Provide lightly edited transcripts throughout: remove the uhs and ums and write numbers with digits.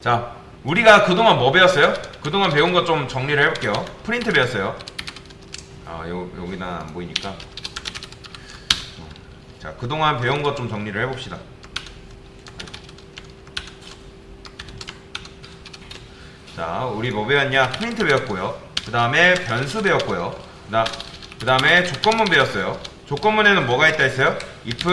자, 우리가 그동안 뭐 배웠어요? 그동안 배운 거 좀 정리를 해볼게요. 프린트 배웠어요. 여기는 안 보이니까. 자, 그동안 배운 거 좀 정리를 해봅시다. 자, 우리 뭐 배웠냐? 프린트 배웠고요. 그 다음에 변수 배웠고요. 그 다음에 조건문 배웠어요. 조건문에는 뭐가 있다 했어요? if,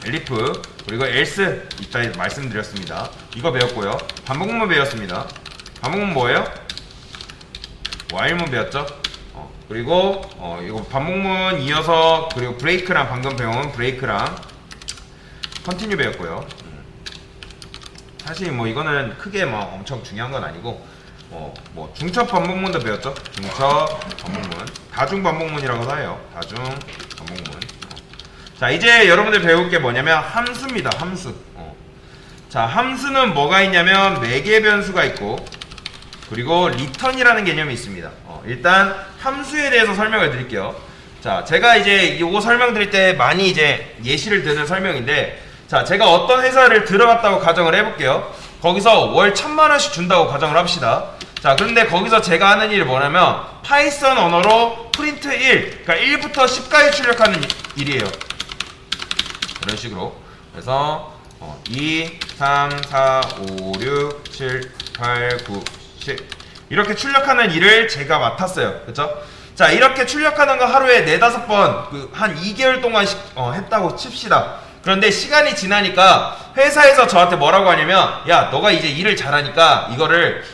elif, 그리고 else 있다 말씀드렸습니다. 이거 배웠고요. 반복문 배웠습니다. 반복문 뭐예요? while문 배웠죠? 그리고 이거 반복문 이어서 그리고 브레이크랑 방금 배운 브레이크랑 컨티뉴 배웠고요. 사실 뭐 이거는 크게 뭐 엄청 중요한 건 아니고 뭐 중첩 반복문도 배웠죠? 중첩 반복문, 다중 반복문이라고도 해요. 다중 반복문. 자, 이제 여러분들 배울 게 뭐냐면 함수입니다. 함수. 자, 함수는 뭐가 있냐면 매개 변수가 있고 그리고 리턴이라는 개념이 있습니다. 일단 함수에 대해서 설명을 드릴게요. 자, 제가 이제 이거 설명드릴 때 많이 이제 예시를 드는 설명인데, 자, 제가 어떤 회사를 들어갔다고 가정을 해볼게요. 거기서 월 1000만원씩 준다고 가정을 합시다. 자, 그런데 거기서 제가 하는 일이 뭐냐면 파이썬 언어로 프린트 1, 그러니까 1부터 10까지 출력하는 일이에요. 이런 식으로. 그래서 2, 3, 4, 5, 6, 7, 8, 9, 10 이렇게 출력하는 일을 제가 맡았어요. 그쵸? 자, 이렇게 출력하는 거 하루에 4-5번 한 2개월 동안 했다고 칩시다. 그런데 시간이 지나니까 회사에서 저한테 뭐라고 하냐면, 야, 너가 이제 일을 잘하니까 이거를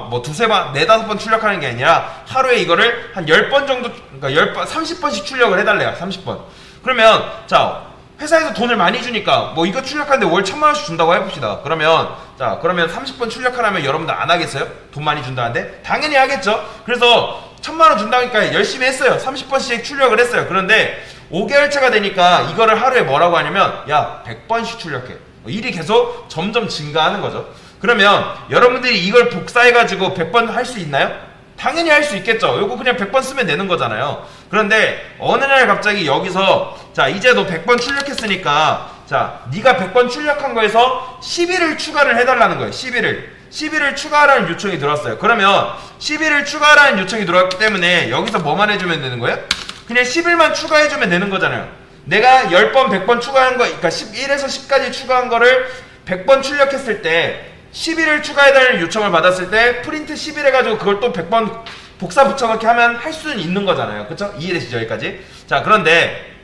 뭐 2-3번, 4-5번 출력하는 게 아니라 하루에 이거를 한 10번 정도, 그러니까 10번, 30번씩 출력을 해달래요. 30번. 그러면 자, 회사에서 돈을 많이 주니까 뭐 이거 출력하는데 월 1000만원씩 준다고 해봅시다. 그러면 30번 출력하려면 여러분들 안 하겠어요? 돈 많이 준다는데? 당연히 하겠죠. 그래서 1000만원 준다니까 열심히 했어요. 30번씩 출력을 했어요. 그런데 5개월차가 되니까 이거를 하루에 뭐라고 하냐면, 야, 100번씩 출력해. 일이 계속 점점 증가하는 거죠. 그러면 여러분들이 이걸 복사해가지고 100번 할 수 있나요? 당연히 할 수 있겠죠. 요거 그냥 100번 쓰면 되는 거잖아요. 그런데 어느 날 갑자기 여기서, 자, 이제 너 100번 출력했으니까, 자, 네가 100번 출력한 거에서 10일을 추가를 해달라는 거예요. 10일을 추가하라는 요청이 들어왔어요. 그러면 10일을 추가하라는 요청이 들어왔기 때문에 여기서 뭐만 해주면 되는 거예요? 그냥 10일만 추가해주면 되는 거잖아요. 내가 10번, 100번 추가한 거, 그러니까 1에서 10까지 추가한 거를 100번 출력했을 때 10일을 추가해달라는 요청을 받았을 때 프린트 10일 해가지고 그걸 또 100번 복사 붙여넣기 하면 할 수는 있는 거잖아요. 그쵸? 이해되시죠? 여기까지? 자, 그런데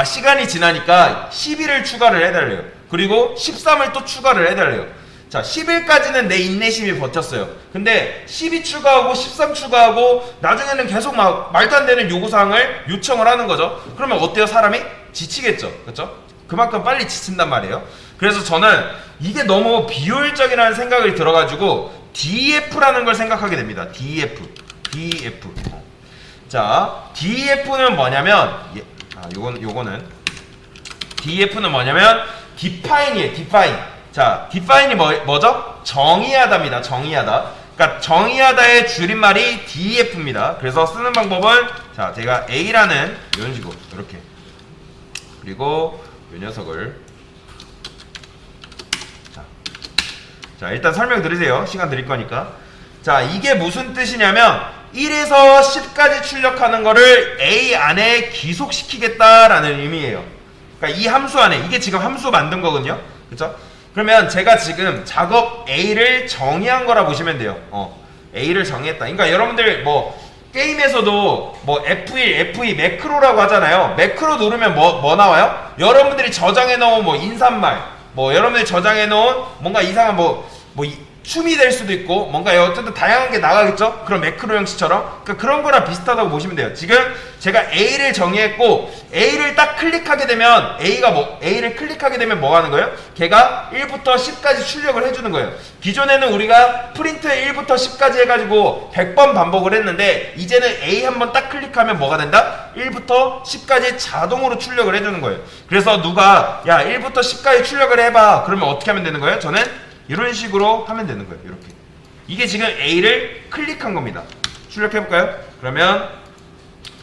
시간이 지나니까 11을 추가를 해달래요. 그리고 13을 또 추가를 해달래요. 자, 10일까지는 내 인내심이 버텼어요. 근데 12 추가하고 13 추가하고 나중에는 계속 막 말도 안 되는 요구사항을 요청을 하는 거죠. 그러면 어때요? 사람이? 지치겠죠. 그쵸? 그만큼 빨리 지친단 말이에요. 그래서 저는 이게 너무 비효율적이라는 생각이 들어가지고 DEF라는 걸 생각하게 됩니다. DEF. 자, DEF는 뭐냐면, 요거는 DEF는 뭐냐면 define이에요. define. 자, define이 뭐죠? 정의하다입니다. 정의하다. 그러니까 정의하다의 줄임말이 DEF입니다. 그래서 쓰는 방법은, 자, 제가 A라는 이런 식으로 이렇게, 그리고 이 녀석을, 자, 일단 설명 들으세요. 시간 드릴 거니까. 자, 이게 무슨 뜻이냐면 1에서 10까지 출력하는 거를 A 안에 기속시키겠다라는 의미예요. 그러니까 이 함수 안에, 이게 지금 함수 만든 거거든요. 그쵸? 그러면 제가 지금 작업 A를 정의한 거라 보시면 돼요. A를 정의했다. 그러니까 여러분들 뭐 게임에서도 뭐 F1, F2 매크로라고 하잖아요. 매크로 누르면 뭐 나와요? 여러분들이 저장해 놓은 뭐 인사말, 뭐 여러분들이 저장해 놓은 뭔가 이상한 춤이 될 수도 있고 뭔가 어쨌든 다양한 게 나가겠죠? 그런 매크로 형식처럼. 그러니까 그런 거랑 비슷하다고 보시면 돼요. 지금 제가 A를 정의했고 A를 딱 클릭하게 되면 A를 클릭하게 되면 뭐 하는 거예요? 걔가 1부터 10까지 출력을 해주는 거예요. 기존에는 우리가 프린트 1부터 10까지 해가지고 100번 반복을 했는데 이제는 A 한번 딱 클릭하면 뭐가 된다? 1부터 10까지 자동으로 출력을 해주는 거예요. 그래서 누가 야 1부터 10까지 출력을 해봐. 그러면 어떻게 하면 되는 거예요? 저는 이런 식으로 하면 되는 거예요. 이렇게. 이게 지금 A를 클릭한 겁니다. 출력해볼까요? 그러면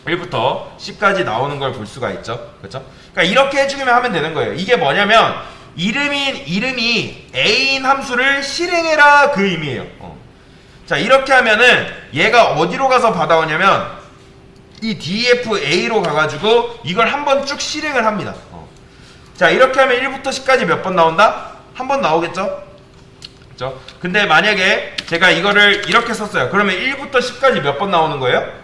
1부터 10까지 나오는 걸 볼 수가 있죠. 그렇죠? 그러니까 이렇게 해주기만 하면 되는 거예요. 이게 뭐냐면 이름이 A인 함수를 실행해라 그 의미예요. 자, 이렇게 하면은 얘가 어디로 가서 받아오냐면 이 DFA로 가가지고 이걸 한번 쭉 실행을 합니다. 자, 이렇게 하면 1부터 10까지 몇 번 나온다? 한 번 나오겠죠? 그렇죠? 근데 만약에 제가 이거를 이렇게 썼어요. 그러면 1부터 10까지 몇 번 나오는 거예요?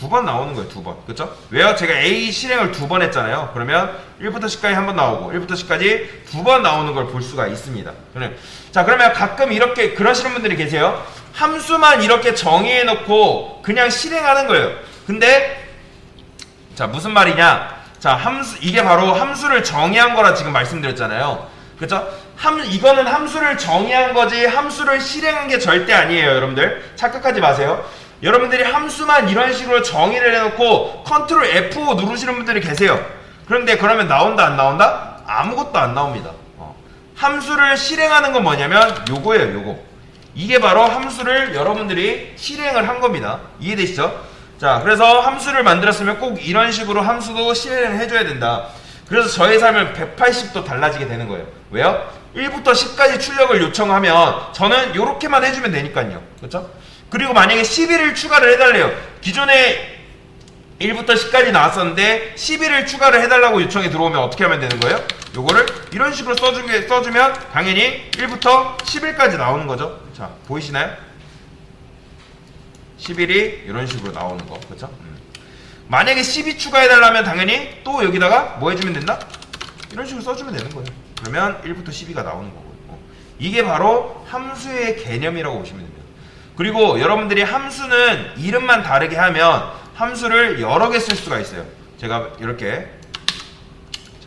두 번 나오는 거예요. 두 번. 그쵸? 왜요? 제가 A 실행을 두 번 했잖아요. 그러면 1부터 10까지 한 번 나오고 1부터 10까지 두 번 나오는 걸 볼 수가 있습니다. 자, 그러면 가끔 이렇게 그러시는 분들이 계세요. 함수만 이렇게 정의해 놓고 그냥 실행하는 거예요. 근데 자, 무슨 말이냐? 자, 이게 바로 함수를 정의한 거라 지금 말씀드렸잖아요. 그쵸? 이거는 함수를 정의한 거지 함수를 실행한 게 절대 아니에요. 여러분들 착각하지 마세요. 여러분들이 함수만 이런 식으로 정의를 해놓고 컨트롤 F5 누르시는 분들이 계세요. 그런데 그러면 나온다 안 나온다? 아무것도 안 나옵니다. 함수를 실행하는 건 뭐냐면 요거예요. 요거. 이게 바로 함수를 여러분들이 실행을 한 겁니다. 이해되시죠? 자, 그래서 함수를 만들었으면 꼭 이런 식으로 함수도 실행을 해줘야 된다. 그래서 저의 삶은 180도 달라지게 되는 거예요. 왜요? 1부터 10까지 출력을 요청하면 저는 요렇게만 해주면 되니까요. 그렇죠? 그리고 만약에 11을 추가를 해달래요. 기존에 1부터 10까지 나왔었는데 11을 추가를 해달라고 요청이 들어오면 어떻게 하면 되는 거예요? 요거를 이런 식으로 써주면 당연히 1부터 11까지 나오는 거죠. 자, 보이시나요? 11이 이런 식으로 나오는 거. 그렇죠? 만약에 12 추가해달라면 당연히 또 여기다가 뭐 해주면 된다? 이런 식으로 써주면 되는 거예요. 그러면 1부터 12가 나오는 거고요. 이게 바로 함수의 개념이라고 보시면 됩니다. 그리고 여러분들이 함수는 이름만 다르게 하면 함수를 여러 개 쓸 수가 있어요. 제가 이렇게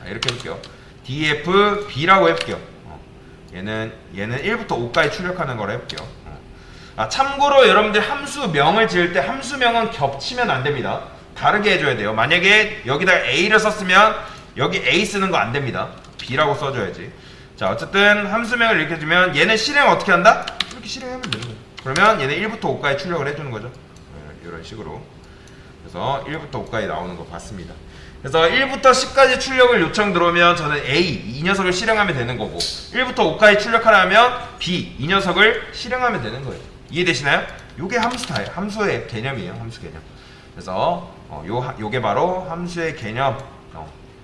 해볼게요. DFB라고 해볼게요. 얘는 1부터 5까지 출력하는 거로 해볼게요. 참고로 여러분들 함수명을 지을 때 함수명은 겹치면 안 됩니다. 다르게 해줘야 돼요. 만약에 여기다 A를 썼으면 여기 A 쓰는 거 안 됩니다. B라고 써줘야지. 자, 어쨌든 함수명을 이렇게 주면 얘는 실행 어떻게 한다? 이렇게 실행하면 되는 거예요. 그러면 얘는 1부터 5까지 출력을 해주는 거죠. 이런 식으로. 그래서 1부터 5까지 나오는 거 봤습니다. 그래서 1부터 10까지 출력을 요청 들어오면 저는 A, 이 녀석을 실행하면 되는 거고 1부터 5까지 출력하려면 B, 이 녀석을 실행하면 되는 거예요. 이해되시나요? 요게 함수의 개념이에요. 함수 개념. 그래서 요게 바로 함수의 개념.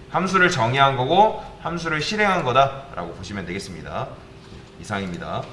함수를 정의한 거고 함수를 실행한 거다라고 보시면 되겠습니다. 이상입니다.